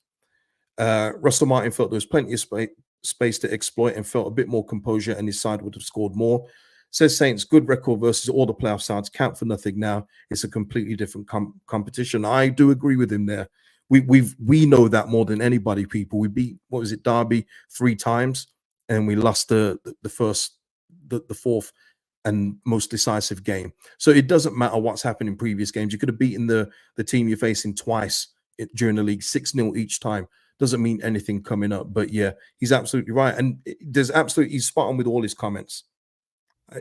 Russell Martin felt there was plenty of space to exploit and felt a bit more composure, and his side would have scored more. Says Saints, good record versus all the playoff sides count for nothing now. It's a completely different competition. I do agree with him there. We know that more than anybody. People, we beat, what was it, Derby 3 times, and we lost the fourth and most decisive game. So it doesn't matter what's happened in previous games. You could have beaten the team you're facing twice during the league, 6-0 each time. Doesn't mean anything coming up. But yeah, he's absolutely right, and he's spot on with all his comments.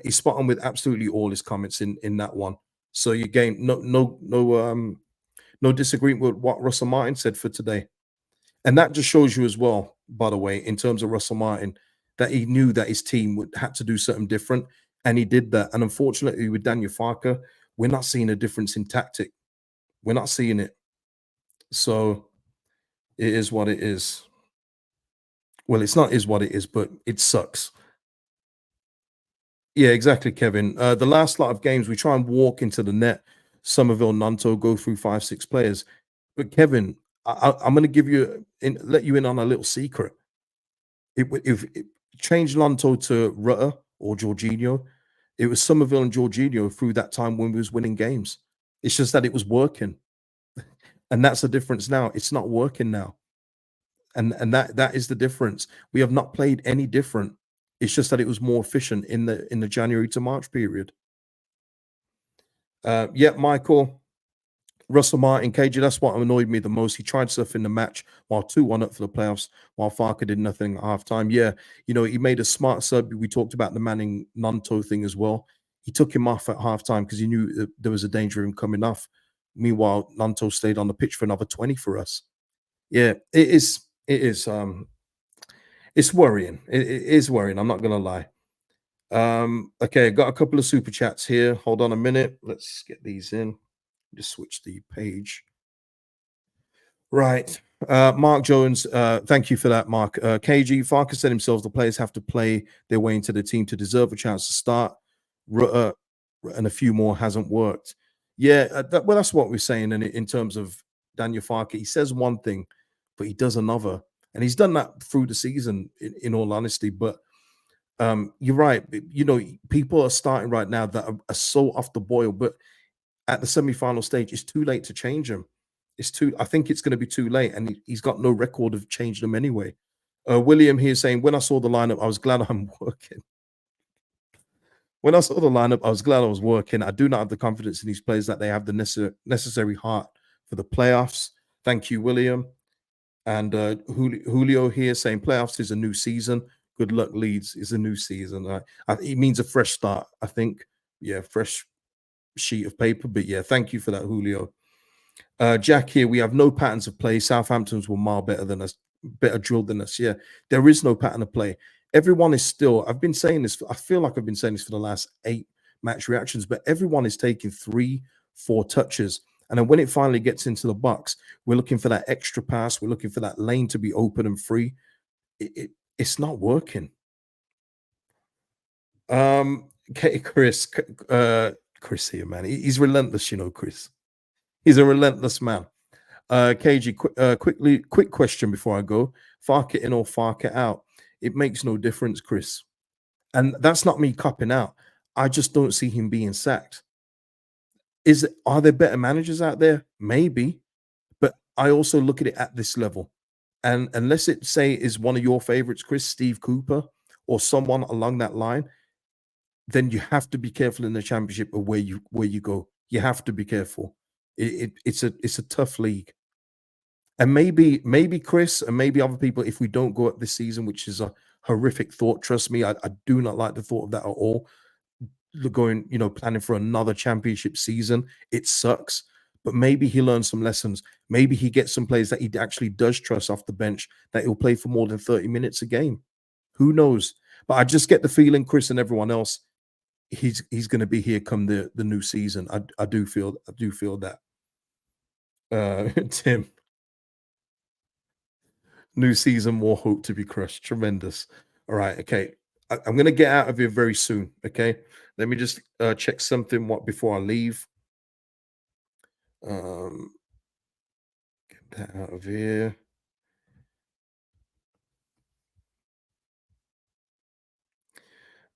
He's spot on with absolutely all his comments in that one. So you gain no disagreement with what Russell Martin said for today. And that just shows you as well, by the way, in terms of Russell Martin, that he knew that his team had to do something different, and he did that. And unfortunately, with Daniel Farker, we're not seeing a difference in tactic. We're not seeing it. So it is what it is. Well, it's not is what it is, but it sucks. Yeah, exactly, Kevin. The last lot of games, we try and walk into the net. Somerville, Nanto go through 5-6 players. But Kevin, I'm going to let you in on a little secret. If it changed Nanto to Rutter or Jorginho, it was Somerville and Jorginho through that time when we was winning games. It's just that it was working, and that's the difference now. It's not working now, and that is the difference. We have not played any different. It's just that it was more efficient in the January to March period. Yeah, Michael, Russell Martin, KJ, that's what annoyed me the most. He tried stuff in the match while 2-1 up for the playoffs, while Farker did nothing at halftime. Yeah, he made a smart sub. We talked about the Manning Nanto thing as well. He took him off at halftime because he knew there was a danger of him coming off. Meanwhile, Nanto stayed on the pitch for another 20 for us. Yeah, it is. It is. It's worrying. It is worrying. I'm not gonna lie. Okay, got a couple of super chats here. Hold on a minute. Let's get these in. Just switch the page. Right. Mark Jones, thank you for that, Mark. KG, Farker said himself, the players have to play their way into the team to deserve a chance to start. And a few more hasn't worked. Yeah, that's what we're saying in terms of Daniel Farke. He says one thing, but he does another, and he's done that through the season. In all honesty, but you're right. You know, people are starting right now that are so off the boil, but at the semi-final stage, it's too late to change him. It's too. I think it's going to be too late, and he's got no record of changing them anyway. William here saying, when I saw the lineup, I was glad I'm working. When I saw the lineup, I was glad I was working. I do not have the confidence in these players that they have the necessary heart for the playoffs. Thank you, William. And Julio here saying playoffs is a new season. Good luck, Leeds. Is a new season. It means a fresh start, I think. Yeah, fresh sheet of paper. But yeah, thank you for that, Julio. Jack here, we have no patterns of play. Southampton's were miles better than us, better drilled than us. Yeah, there is no pattern of play. Everyone is still, I've been saying this, I feel like I've been saying this for the last 8 match reactions, but everyone is taking 3, 4 touches. And then when it finally gets into the box, we're looking for that extra pass. We're looking for that lane to be open and free. It's not working. Okay, Chris, Chris here, man. He's relentless, you know, Chris. He's a relentless man. KG, quick question before I go. Fark it in or fark it out. It makes no difference, Chris. And that's not me copping out. I just don't see him being sacked. Are there better managers out there? Maybe. But I also look at it at this level. And unless it say is one of your favorites, Chris, Steve Cooper, or someone along that line, then you have to be careful in the championship of where you go. You have to be careful. It's a tough league. And maybe Chris and maybe other people, if we don't go up this season, which is a horrific thought, trust me, I do not like the thought of that at all. Going, planning for another championship season, it sucks. But maybe he learns some lessons. Maybe he gets some players that he actually does trust off the bench that he'll play for more than 30 minutes a game. Who knows? But I just get the feeling, Chris and everyone else, he's going to be here come the new season. I do feel that. Tim, new season, more hope to be crushed. Tremendous. All right, okay. I'm going to get out of here very soon. Okay, let me just check something before I leave. Get that out of here.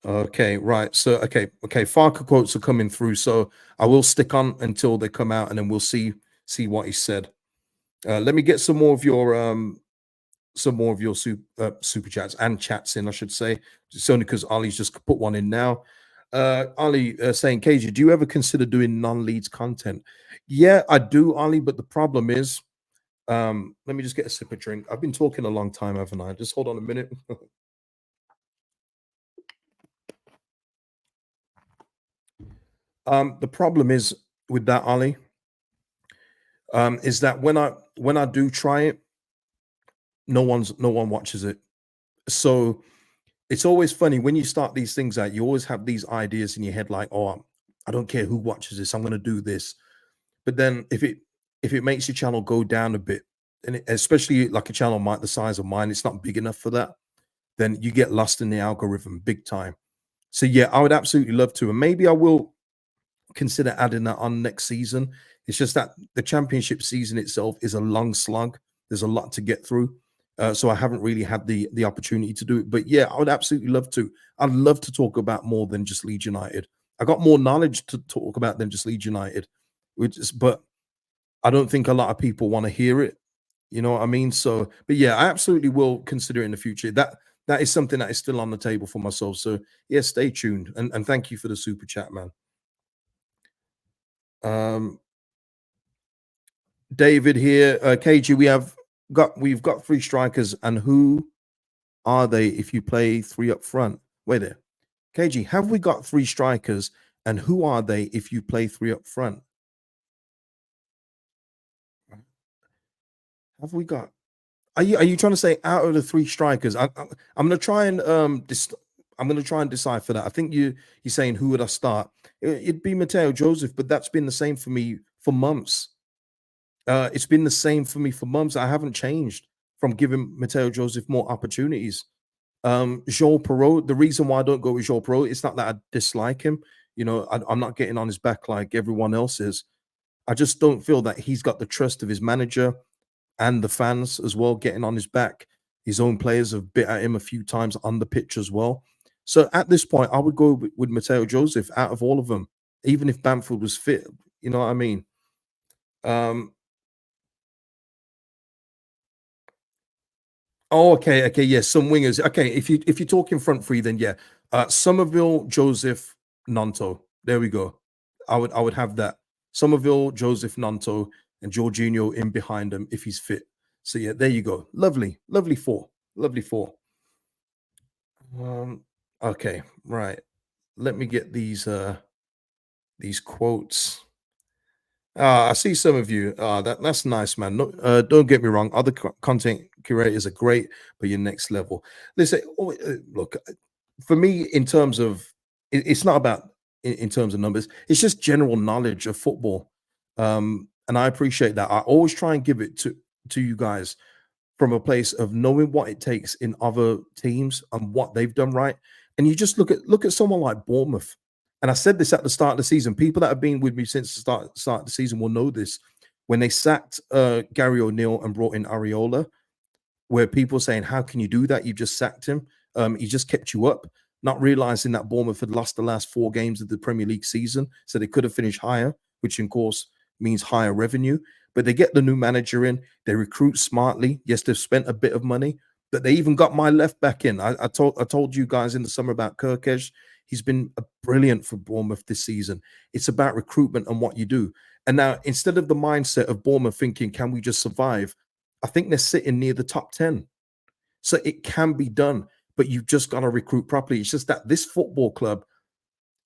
Okay, right. So, okay. Farker quotes are coming through, so I will stick on until they come out, and then we'll see what he said. Let me get some more of your super chats and chats in, I should say. It's only because Ali's just put one in now. Ali saying, KG, do you ever consider doing non-Leeds content? Yeah, I do, Ali, but the problem is, let me just get a sip of drink. I've been talking a long time, haven't I? Just hold on a minute. The problem is with that, Ali, is that when I do try it, no one watches it. So it's always funny when you start these things out, you always have these ideas in your head, like, oh, I don't care who watches this, I'm gonna do this. But then if it makes your channel go down a bit, and especially like a channel the size of mine, it's not big enough for that, then you get lost in the algorithm big time. So yeah, I would absolutely love to, and maybe I will consider adding that on next season. It's just that the championship season itself is a long slog. There's a lot to get through. So I haven't really had the opportunity to do it. But yeah, I would absolutely love to. I'd love to talk about more than just Leeds United. I got more knowledge to talk about than just Leeds United. But I don't think a lot of people want to hear it. You know what I mean? So, but yeah, I absolutely will consider it in the future. That is something that is still on the table for myself. So yeah, stay tuned. And thank you for the super chat, man. David here, KG, we've got 3 strikers, and who are they if you play 3 up front? Wait there, KG, have we got 3 strikers, and who are they if you play 3 up front? Have we got? Are you trying to say out of the 3 strikers? I'm going to try and I'm going to try and decipher that. I think you're saying who would I start? It'd be Mateo Joseph, but that's been the same for me for months. It's been the same for me for months. I haven't changed from giving Mateo Joseph more opportunities. Joel Perot, the reason why I don't go with Joel Perot, it's not that I dislike him. I'm not getting on his back like everyone else is. I just don't feel that he's got the trust of his manager and the fans as well, getting on his back. His own players have bit at him a few times on the pitch as well. So at this point, I would go with Mateo Joseph out of all of them, even if Bamford was fit. You know what I mean? Um, oh, okay, okay, yes, some wingers. Okay, if you're talking front three, then yeah, Somerville, Joseph, Nanto. There we go. I would have that. Somerville, Joseph, Nanto, and Jorginho in behind him if he's fit. So yeah, there you go. Lovely, lovely four, lovely four. Um, okay, right. Let me get these quotes. I see some of you. That's nice, man. No, don't get me wrong. Other content curators are great, but you're next level. Listen, look, for me, in terms of it's not about in terms of numbers. It's just general knowledge of football, and I appreciate that. I always try and give it to you guys from a place of knowing what it takes in other teams and what they've done right. And you just look at someone like Bournemouth. And I said this at the start of the season. People that have been with me since the start of the season will know this. When they sacked Gary O'Neill and brought in Areola, where people saying, "How can you do that? You just sacked him. He just kept you up." Not realizing that Bournemouth had lost the last 4 games of the Premier League season, so they could have finished higher, which of course means higher revenue. But they get the new manager in, they recruit smartly. Yes, they've spent a bit of money, but they even got my left back in. I told you guys in the summer about Kirkesh. He's been brilliant for Bournemouth this season. It's about recruitment and what you do. And now, instead of the mindset of Bournemouth thinking, "Can we just survive?" I think they're sitting near the top 10. So it can be done, but you've just got to recruit properly. It's just that this football club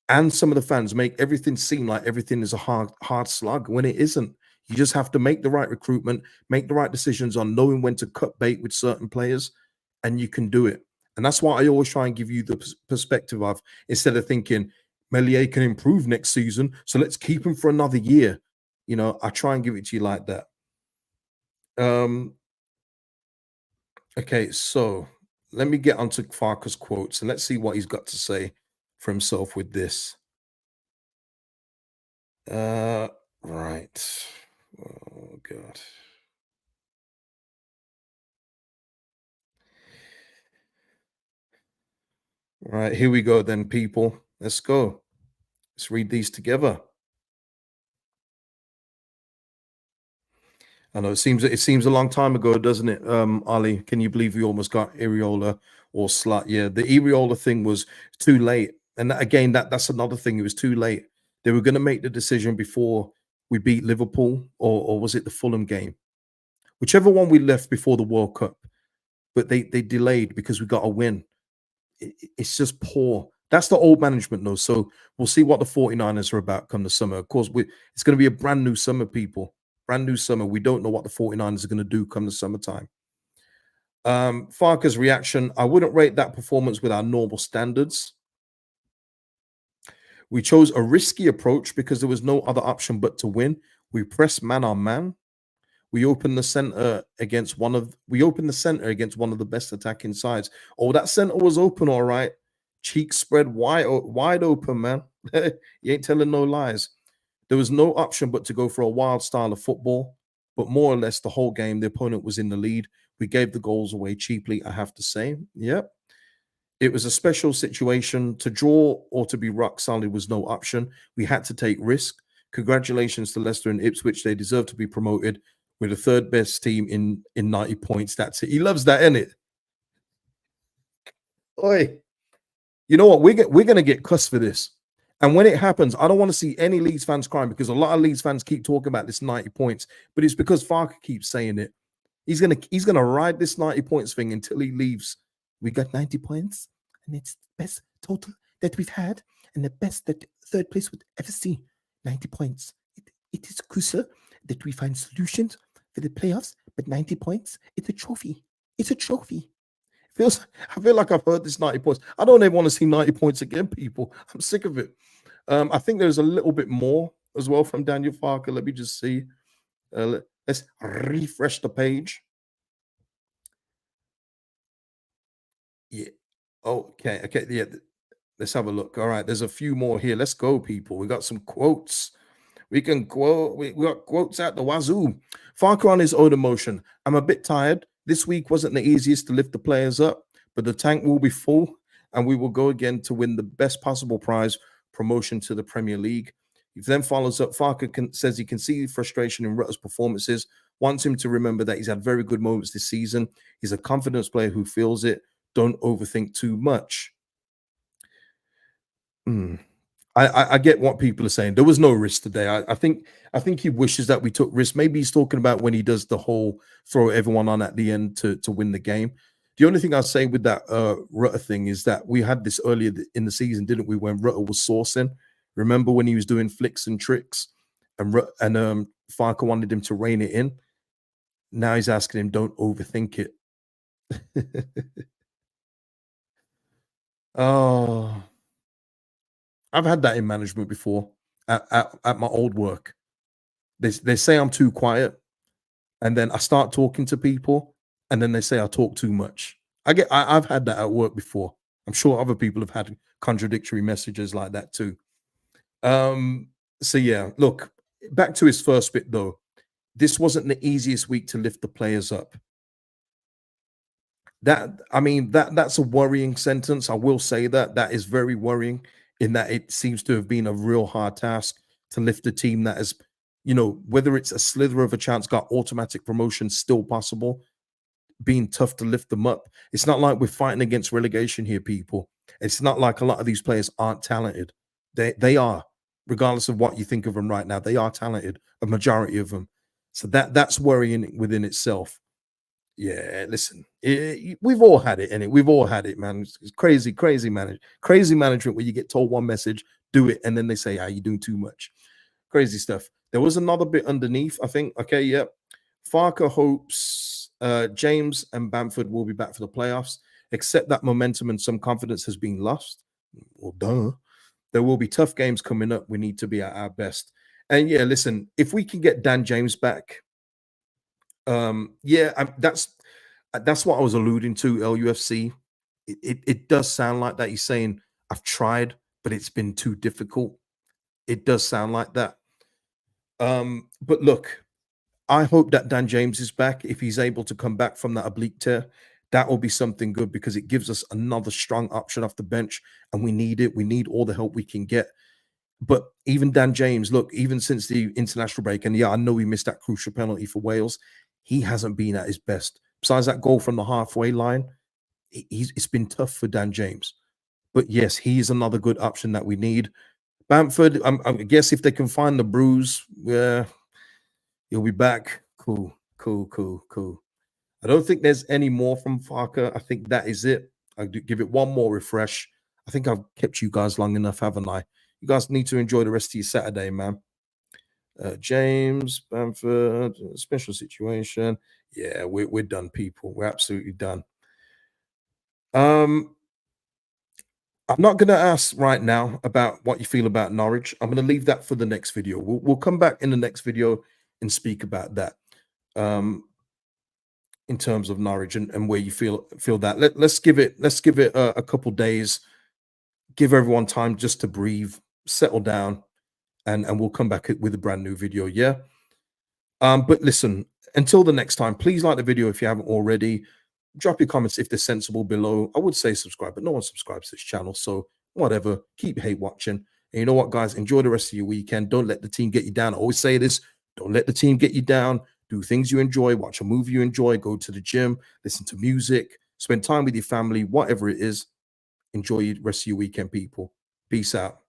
and some of the fans make everything seem like everything is a hard slog when it isn't. You just have to make the right recruitment, make the right decisions on knowing when to cut bait with certain players, and you can do it. And that's why I always try and give you the perspective of, instead of thinking Melier can improve next season, so let's keep him for another year. I try and give it to you like that. Um, Okay, so let me get onto Farker's quotes and let's see what he's got to say for himself with this. Uh, right. Oh God. Right, here we go then, people. Let's go. Let's read these together. I know it seems a long time ago, doesn't it, Ali? Can you believe we almost got Iriola or Slut? Yeah, the Iriola thing was too late, and again, that's another thing. It was too late. They were going to make the decision before we beat Liverpool, or was it the Fulham game? Whichever one we left before the World Cup, but they delayed because we got a win. It's just poor. That's the old management, though. So we'll see what the 49ers are about come the summer. Of course, it's going to be a brand new summer, people. Brand new summer. We don't know what the 49ers are going to do come the summertime. Farker's reaction, I wouldn't rate that performance with our normal standards. We chose a risky approach because there was no other option but to win. We pressed man on man. We opened the center against one of the best attacking sides. Oh, that center was open, all right. Cheeks spread wide open, man. You ain't telling no lies. There was no option but to go for a wild style of football. But more or less the whole game, the opponent was in the lead. We gave the goals away cheaply, I have to say. Yep. It was a special situation. To draw or to be rock solid was no option. We had to take risk. Congratulations to Leicester and Ipswich. They deserve to be promoted. We're the third best team in 90 points. That's it. He loves that, innit? Oi. You know what? We're gonna get cussed for this. And when it happens, I don't want to see any Leeds fans crying because a lot of Leeds fans keep talking about this 90 points, but it's because Farker keeps saying it. He's gonna ride this 90 points thing until he leaves. We got 90 points, and it's the best total that we've had, and the best that third place would ever see. 90 points. It is crucial that we find solutions for the playoffs, but 90 points, it's a trophy. It's a trophy. I feel like I've heard this 90 points. I don't ever want to see 90 points again, people. I'm sick of it. I think there's a little bit more as well from Daniel Farker. Let me just see. Let's refresh the page. Yeah. Okay. Okay. Yeah. Let's have a look. All right. There's a few more here. Let's go, people. We got some quotes. We got quotes out the wazoo. Farker on his own emotion. I'm a bit tired. This week wasn't the easiest to lift the players up, but the tank will be full, and we will go again to win the best possible prize, promotion to the Premier League. He then follows up. Says he can see frustration in Rutter's performances, wants him to remember that he's had very good moments this season. He's a confidence player who feels it. Don't overthink too much. Hmm. I get what people are saying. There was no risk today. I think he wishes that we took risks. Maybe he's talking about when he does the whole throw everyone on at the end to win the game. The only thing I'll say with that Rutter thing is that we had this earlier in the season, didn't we? When Rutter was sourcing, remember when he was doing flicks and tricks, and Farker wanted him to rein it in. Now he's asking him, don't overthink it. Oh, I've had that in management before at my old work. They say I'm too quiet, and then I start talking to people, and then they say I talk too much. I've had that at work before. I'm sure other people have had contradictory messages like that too. Um, so yeah, look, back to his first bit though. This wasn't the easiest week to lift the players up. That's a worrying sentence. I will say that is very worrying in that it seems to have been a real hard task to lift a team that is, whether it's a slither of a chance got automatic promotion still possible, being tough to lift them up. It's not like we're fighting against relegation here, people. It's not like a lot of these players aren't talented. They are, regardless of what you think of them right now. They are talented, a majority of them. So that's worrying within itself. Yeah, listen, we've all had it, in it. We've all had it, man. It's crazy, crazy management where you get told one message, do it, and then they say, "Ah, you're doing too much." Crazy stuff. There was another bit underneath, I think. Okay, yep. Farker hopes James and Bamford will be back for the playoffs, except that momentum and some confidence has been lost. Well, duh. There will be tough games coming up. We need to be at our best. And yeah, listen, if we can get Dan James back, yeah, that's what I was alluding to. LUFC. It does sound like that. He's saying I've tried, but it's been too difficult. It does sound like that. But look, I hope that Dan James is back. If he's able to come back from that oblique tear, that will be something good because it gives us another strong option off the bench, and we need it. We need all the help we can get. But even Dan James, look, even since the international break, and yeah, I know he missed that crucial penalty for Wales, he hasn't been at his best. Besides that goal from the halfway line, it's been tough for Dan James. But yes, he is another good option that we need. Bamford, I guess if they can find the bruise, yeah, he'll be back. Cool, cool, cool, cool. I don't think there's any more from Farker. I think that is it. I'll give it one more refresh. I think I've kept you guys long enough, haven't I? You guys need to enjoy the rest of your Saturday, man. James Bamford, special situation. Yeah, we're done, people. We're absolutely done. Um, I'm not going to ask right now about what you feel about Norwich. I'm going to leave that for the next video. We'll come back in the next video and speak about that. In terms of Norwich and where you feel that. Let's give it a couple days. Give everyone time just to breathe, settle down, and we'll come back with a brand new video. Yeah. But listen, until the next time, please like the video if you haven't already. Drop your comments if they're sensible below. I would say subscribe, but no one subscribes to this channel. So whatever, keep hate watching. And you know what, guys? Enjoy the rest of your weekend. Don't let the team get you down. I always say this. Don't let the team get you down. Do things you enjoy. Watch a movie you enjoy. Go to the gym. Listen to music. Spend time with your family. Whatever it is. Enjoy the rest of your weekend, people. Peace out.